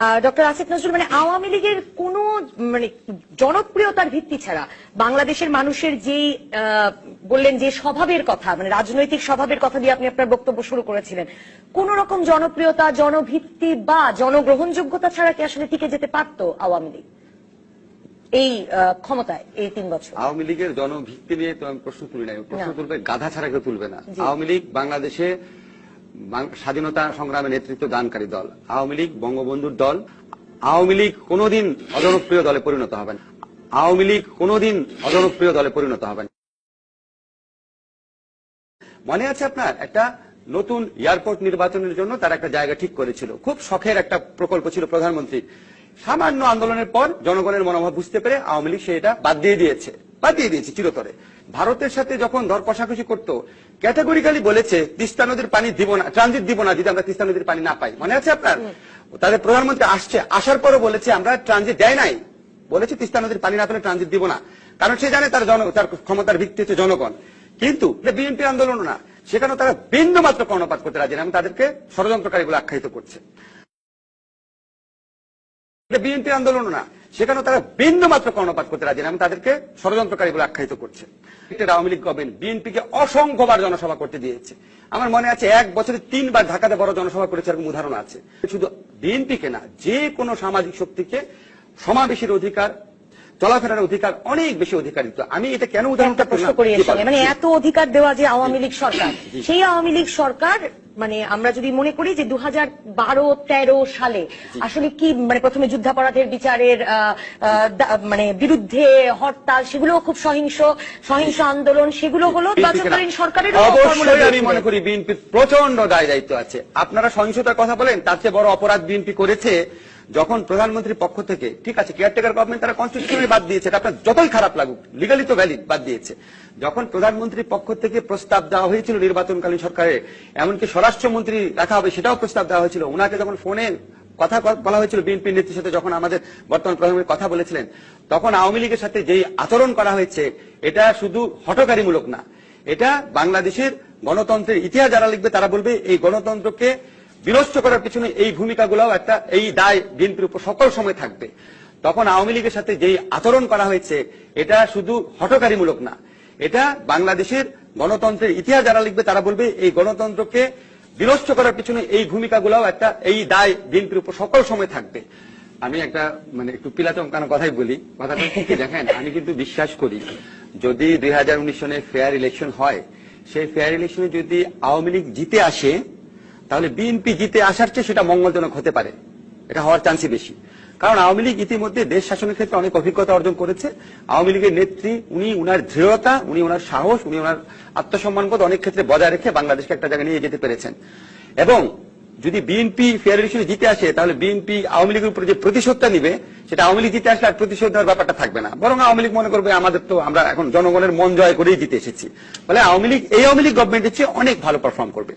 Doctor Asif Nazrul, মানে আওয়ামী লীগের কোন মানে জনপ্রিয়তার ভিত্তি ছাড়া বাংলাদেশের মানুষের যে বললেন যে স্বভাবের কথা, মানে রাজনৈতিক স্বভাবের কথা দিয়ে আপনি আপনার বক্তব্য শুরু করেছিলেন, কোন রকম জনপ্রিয়তা, জনভিত্তি বা জনগ্রহণযোগ্যতা ছাড়া কি আসলে টিকে যেতে পারতো আওয়ামী লীগ এই ক্ষমতায় এই 3 বছর? আওয়ামী লীগের জনভিত্তি নিয়ে তো আমি প্রশ্ন তুলি নাই, প্রশ্ন তুলবে গাধা ছাড়া কেউ তুলবে না। আওয়ামী লীগ বাংলাদেশে স্বাধীনতা সংগ্রামে নেতৃত্ব দানকারী দল। আওয়ামী লীগ বঙ্গবন্ধুর দল। আওয়ামী লীগ কোনোদিন অজনপ্রিয় দলে পরিণত হবে না। আওয়ামী লীগ কোনোদিন অজনপ্রিয় দলে পরিণত হবে না। মনে আছে আপনার, একটা নতুন এয়ারপোর্ট নির্বাচনের জন্য তারা একটা জায়গা ঠিক করেছিল, খুব শখের একটা প্রকল্প ছিল প্রধানমন্ত্রী। সামান্য আন্দোলনের পর জনগণের মনোভাব বুঝতে পেরে আওয়ামী লীগ সেটা বাদ দিয়ে দিয়েছে চিরতরে। ভারতের সাথে যখন দর কষাকষি করতো, ক্যাটাগরিক্যালি বলেছে তিস্তা নদীর পানি দিব না, ট্রানজিট দিব না যদি আমরা তিস্তা নদীর পানি না পাই। মনে আছে আপনার? তাদের প্রধানমন্ত্রী আসার পরও বলেছে আমরা ট্রানজিট দেয় নাই, বলেছে তিস্তা নদীর পানি না পেলে ট্রানজিট দিব না, কারণ সে জানে তার ক্ষমতার ভিত্তি হচ্ছে জনগণ। কিন্তু বিএনপি আন্দোলন না, সেখানেও তারা বিন্দু মাত্র কর্ণপাত করতে রাজি না, এবং তাদেরকে ষড়যন্ত্রকারী বলে আখ্যায়িত করছে। বিএনপি আন্দোলন না, সেখানেও তারা বিন্দু মাত্র কর্ণপাত করতে রাজি না, এবং তাদেরকে ষড়যন্ত্রকারী বলে আখ্যায়িত করছে। আওয়ামী লীগ গভর্নমেন্ট বিএনপিকে অসংখ্যবার জনসভা করতে দিয়েছে। আমার মনে আছে 1 বছরে 3 বার ঢাকাতে বড় জনসভা করেছে, এরকম উদাহরণ আছে। শুধু বিএনপিকে না, যে কোনো সামাজিক শক্তিকে সমাবেশের অধিকার, চলাফেরার অধিকার, অনেক বেশি অধিকার দিত। আমি এটা কেন উদাহরণটা প্রশ্ন করি, মানে এত অধিকার দেওয়া যে আওয়ামী লীগ সরকার, সেই আওয়ামী লীগ সরকার, মানে আমরা যদি মনে করি যে 2012-13 সালে আসলে কি, মানে প্রথমে যুদ্ধাপরাধের বিচারের মানে বিরুদ্ধে হরতাল, সেগুলো খুব সহিংস আন্দোলন, সেগুলো হলো নির্বাচনকালীন সরকারের। অবশ্যই আমি মনে করি বিএনপির প্রচন্ড দায় দায়িত্ব আছে। আপনারা সহিংসতার কথা বলেন, তার চেয়ে বড় অপরাধ বিএনপি করেছে যখন প্রধানমন্ত্রীর পক্ষ থেকে, ঠিক আছে কেয়ারটেকার গভর্নমেন্ট তারা কনস্টিটিউশনালি বাদ দিয়েছে, এটা আপনার যতই খারাপ লাগুক, লিগালি তো ভ্যালিড, বাদ দিয়েছে। যখন প্রধানমন্ত্রীর পক্ষ থেকে প্রস্তাব দেওয়া হয়েছিল নির্বাচনকালীন সরকারে, এমনকি স্বরাষ্ট্রমন্ত্রী রাখা হবে সেটাও প্রস্তাব দেওয়া হয়েছিল, ওনাকে যখন ফোনে কথা বলা হয়েছিল বিএনপির নেত্রীর সাথে, যখন আমাদের বর্তমান প্রধানমন্ত্রী কথা বলেছিলেন, তখন আওয়ামী লীগের সাথে যেই আচরণ করা হয়েছে, এটা শুধু হঠকারীমূলক না, এটা বাংলাদেশের গণতন্ত্রের ইতিহাস যারা লিখবে তারা বলবে এই গণতন্ত্রকে বিনষ্ট করার পিছনে এই ভূমিকাগুলোও একটা, এই দায় বিএনপির উপর সকল সময় থাকবে। তখন আওয়ামী লীগের সাথে যেই আচরণ করা হয়েছে, এটা শুধু হঠকারীমূলক না, এটা বাংলাদেশের গণতন্ত্রের ইতিহাস যারা লিখবে তারা বলবে এই গণতন্ত্রকে বিনষ্ট করার পিছনে এই ভূমিকাগুলোও একটা, এই দায় বিএনপির উপর সকল সময় থাকবে। আমি একটা মানে একটু পিলাচমকানো কথাই বলি, কথাটা ঠিকই দেখেন। আমি কিন্তু বিশ্বাস করি যদি 2019 সনে ফেয়ার ইলেকশন হয়, সেই ফেয়ার ইলেকশনে যদি আওয়ামী লীগ জিতে আসে, তাহলে বিএনপি জিতে আসার চেয়ে সেটা মঙ্গলজনক হতে পারে, এটা হওয়ার চান্সই বেশি। কারণ আওয়ামী লীগ ইতিমধ্যে দেশ শাসনের ক্ষেত্রে অনেক অভিজ্ঞতা অর্জন করেছে। আওয়ামী লীগের নেত্রী, উনি উনার দৃঢ়তা, উনি উনার সাহস, উনি উনার আত্মসম্মানবোধ অনেক ক্ষেত্রে বজায় রেখে বাংলাদেশকে একটা জায়গায় নিয়ে যেতে পেরেছেন। এবং যদি বিএনপি ফেয়ার ইলেকশনে জিতে আসে, তাহলে বিএনপি আওয়ামী লীগের উপরে যে প্রতিশোধটা নিবে, সেটা আওয়ামী লীগ জিতে আসলে আর প্রতিশোধ নেওয়ার ব্যাপারটা থাকবে না, বরং আওয়ামী লীগ মনে করবে আমাদের তো, আমরা এখন জনগণের মন জয় করেই জিতে এসেছি, ফলে এই আওয়ামী লীগ গভর্নমেন্টের চেয়ে অনেক ভালো পারফর্ম করবে।